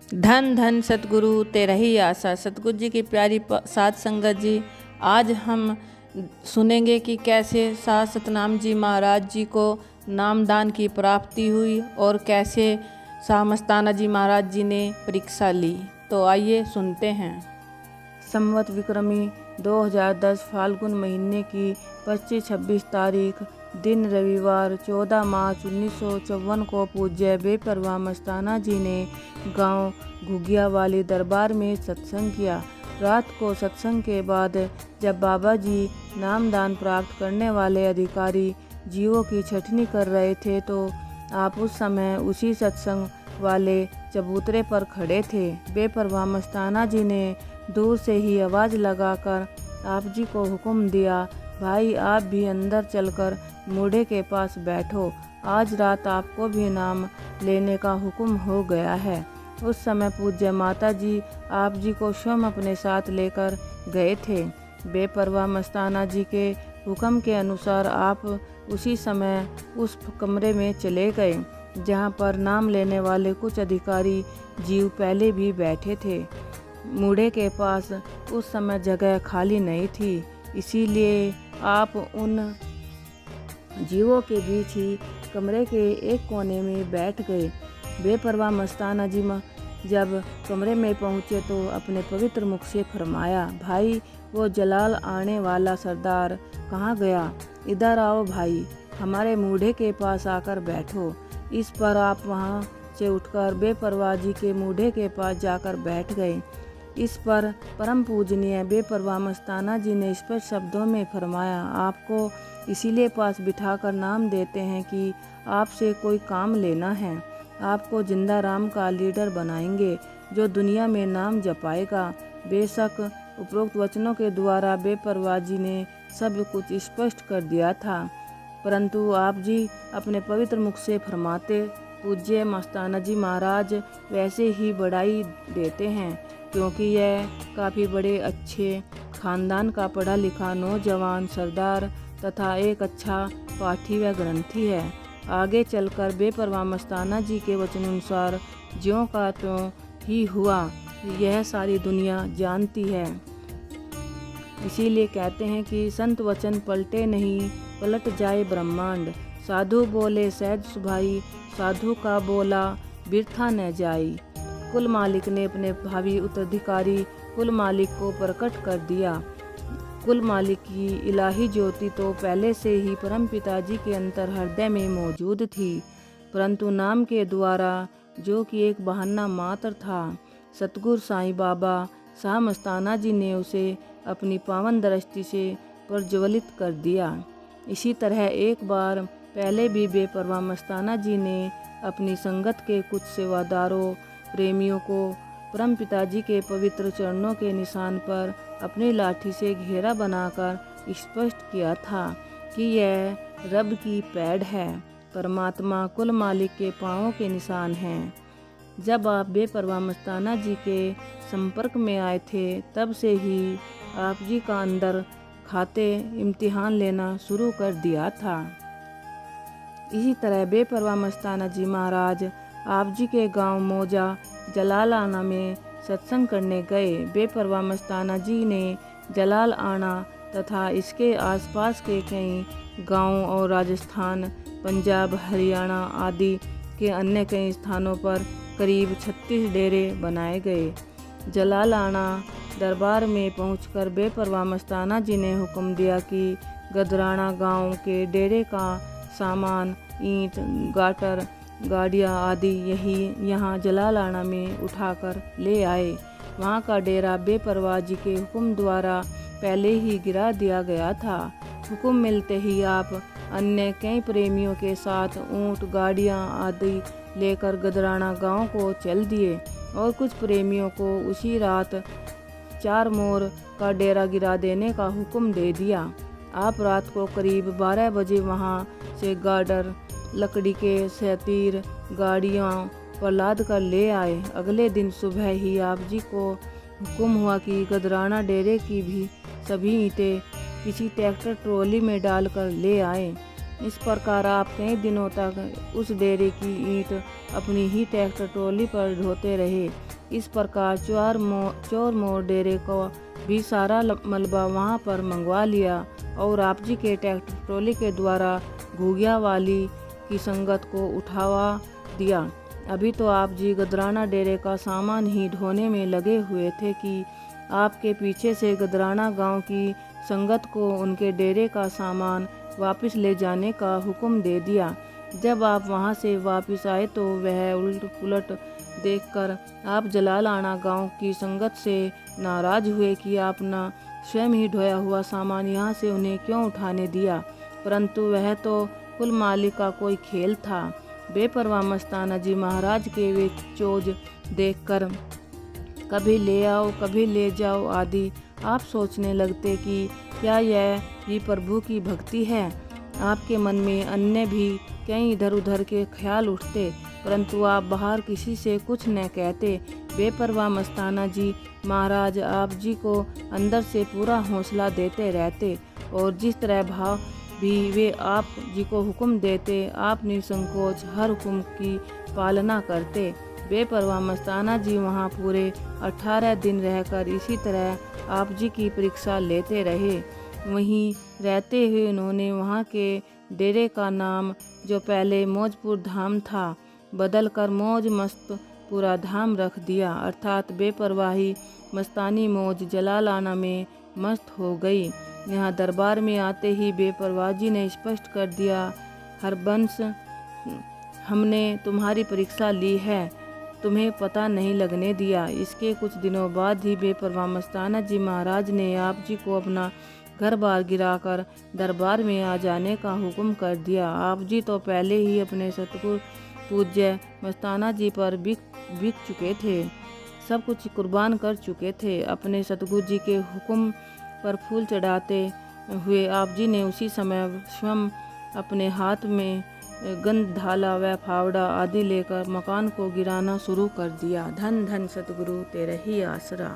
धन धन सतगुरु तेरा ही आशा। सतगुरु जी की प्यारी साध संगत जी, आज हम सुनेंगे कि कैसे शाह सतनाम जी महाराज जी को नामदान की प्राप्ति हुई और कैसे शाह मस्ताना जी महाराज जी ने परीक्षा ली। तो आइए सुनते हैं। संवत विक्रमी 2010 फाल्गुन महीने की 25-26 तारीख दिन रविवार 14 मार्च 1954 को पूज्य बेपरवाह मस्ताना जी ने गांव घुगिया वाली दरबार में सत्संग किया। रात को सत्संग के बाद जब बाबा जी नामदान प्राप्त करने वाले अधिकारी जीवों की छटनी कर रहे थे तो आप उस समय उसी सत्संग वाले चबूतरे पर खड़े थे। बेपरवाह मस्ताना जी ने दूर से ही आवाज़ लगाकर आप जी को हुक्म दिया, भाई आप भी अंदर चलकर मूढ़े के पास बैठो, आज रात आपको भी नाम लेने का हुक्म हो गया है। उस समय पूज्य माता जी आप जी को स्वयं अपने साथ लेकर गए थे। बेपरवाह मस्ताना जी के हुक्म के अनुसार आप उसी समय उस कमरे में चले गए जहां पर नाम लेने वाले कुछ अधिकारी जीव पहले भी बैठे थे। मूढ़े के पास उस समय जगह खाली नहीं थी, इसीलिए आप उन जीवों के बीच ही कमरे के एक कोने में बैठ गए। बेपरवाह मस्ताना जी जब कमरे में पहुँचे तो अपने पवित्र मुख से फरमाया, भाई वो जलाल आने वाला सरदार कहाँ गया? इधर आओ भाई, हमारे मूढ़े के पास आकर बैठो। इस पर आप वहाँ से उठकर बेपरवाह जी के मूढ़े के पास जाकर बैठ गए। इस पर परम पूजनीय बेपरवाह मस्ताना जी ने स्पष्ट शब्दों में फरमाया, आपको इसीलिए पास बिठाकर नाम देते हैं कि आपसे कोई काम लेना है। आपको जिंदा राम का लीडर बनाएंगे जो दुनिया में नाम जपाएगा। बेशक उपरोक्त वचनों के द्वारा बेपरवाह जी ने सब कुछ स्पष्ट कर दिया था, परंतु आप जी अपने पवित्र मुख से फरमाते, पूज्य मस्ताना जी महाराज वैसे ही बढ़ाई देते हैं क्योंकि यह काफ़ी बड़े अच्छे खानदान का पढ़ा लिखा नौजवान सरदार तथा एक अच्छा पाठी व ग्रंथी है। आगे चलकर बेपरवाह मस्ताना जी के वचनानुसार ज्यों का त्यों ही हुआ, यह सारी दुनिया जानती है। इसीलिए कहते हैं कि संत वचन पलटे नहीं, पलट जाए ब्रह्मांड। साधु बोले सहज सुभाई, साधु का बोला बिरथा न जाई। कुल मालिक ने अपने भावी उत्तराधिकारी कुल मालिक को प्रकट कर दिया। कुल मालिक की इलाही ज्योति तो पहले से ही परम पिताजी के अंतर हृदय में मौजूद थी, परंतु नाम के द्वारा जो कि एक बहाना मात्र था, सतगुरु साईं बाबा शाह मस्ताना जी ने उसे अपनी पावन दृष्टि से प्रज्वलित कर दिया। इसी तरह एक बार पहले भी बेपरवाह मस्ताना जी ने अपनी संगत के कुछ सेवादारों प्रेमियों को परम पिताजी के पवित्र चरणों के निशान पर अपनी लाठी से घेरा बनाकर स्पष्ट किया था कि यह रब की पैड़ है, परमात्मा कुल मालिक के पांवों के निशान हैं। जब आप बेपरवाह मस्ताना जी के संपर्क में आए थे तब से ही आप जी का अंदर खाते इम्तिहान लेना शुरू कर दिया था। इसी तरह बेपरवाह मस्ताना जी महाराज आप जी के गांव मौजा जलाल आना में सत्संग करने गए। बेपरवाह मस्ताना जी ने जलाल आना तथा इसके आसपास के कई गांवों और राजस्थान, पंजाब, हरियाणा आदि के अन्य कई स्थानों पर करीब 36 डेरे बनाए गए। जलाल आना दरबार में पहुंचकर बेपरवाह मस्ताना जी ने हुक्म दिया कि गदराना गांव के डेरे का सामान, ईंट, गाटर, गाड़ियाँ आदि यहाँ जलालाना में उठाकर ले आए। वहाँ का डेरा बेपरवाह जी के हुक्म द्वारा पहले ही गिरा दिया गया था। हुक्म मिलते ही आप अन्य कई प्रेमियों के साथ ऊँट, गाड़ियाँ आदि लेकर गदराना गांव को चल दिए और कुछ प्रेमियों को उसी रात 4 मोर का डेरा गिरा देने का हुक्म दे दिया। आप रात को करीब 12 बजे वहाँ से गाडर, लकड़ी के सतीर गाड़ियों पर लाद कर ले आए। अगले दिन सुबह ही आप जी को हुक्म हुआ कि गदराना डेरे की भी सभी ईंटें किसी ट्रैक्टर ट्रॉली में डालकर ले आए। इस प्रकार आप कई दिनों तक उस डेरे की ईंट अपनी ही ट्रैक्टर ट्रॉली पर ढोते रहे। इस प्रकार चोर मोर डेरे को भी सारा मलबा वहाँ पर मंगवा लिया और आप जी के ट्रैक्टर ट्रॉली के द्वारा घुगिया वाली की संगत को उठावा दिया। अभी तो आप जी गदराना डेरे का सामान ही ढोने में लगे हुए थे कि आपके पीछे से गदराना गांव की संगत को उनके डेरे का सामान वापस ले जाने का हुक्म दे दिया। जब आप वहां से वापस आए तो वह उलट पुलट देखकर आप जलालाना गांव की संगत से नाराज हुए कि आपने स्वयं ही ढोया हुआ सामान यहाँ से उन्हें क्यों उठाने दिया, परंतु वह तो कुल मालिक का कोई खेल था। बेपरवाह मस्ताना जी महाराज के वे चोज देखकर कभी ले आओ कभी ले जाओ आदि आप सोचने लगते कि क्या यह भी प्रभु की भक्ति है। आपके मन में अन्य भी कई इधर उधर के ख्याल उठते, परंतु आप बाहर किसी से कुछ न कहते। बेपरवाह मस्ताना जी महाराज आप जी को अंदर से पूरा हौसला देते रहते और जिस तरह भाव भी वे आप जी को हुक्म देते आप निसंकोच हर हुक्म की पालना करते। बेपरवाह मस्ताना जी वहाँ पूरे 18 दिन रहकर इसी तरह आप जी की परीक्षा लेते रहे। वहीं रहते हुए उन्होंने वहाँ के डेरे का नाम, जो पहले मौजपुर धाम था, बदल कर मौज मस्त पूरा धाम रख दिया, अर्थात बेपरवाही मस्तानी मौज जलालाना में मस्त हो गई। यहाँ दरबार में आते ही बेपरवाह जी ने स्पष्ट कर दिया, हरबंस हमने तुम्हारी परीक्षा ली है, तुम्हें पता नहीं लगने दिया। इसके कुछ दिनों बाद ही बेपरवाह मस्ताना जी महाराज ने आप जी को अपना घर बार गिराकर दरबार में आ जाने का हुक्म कर दिया। आप जी तो पहले ही अपने सतगुरु पूज्य मस्ताना जी पर बिक चुके थे, सब कुछ कुर्बान कर चुके थे। अपने सतगुरु जी के हुक्म पर फूल चढ़ाते हुए आप जी ने उसी समय स्वयं अपने हाथ में गंध धाला व फावड़ा आदि लेकर मकान को गिराना शुरू कर दिया। धन धन सतगुरु तेरा ही आसरा।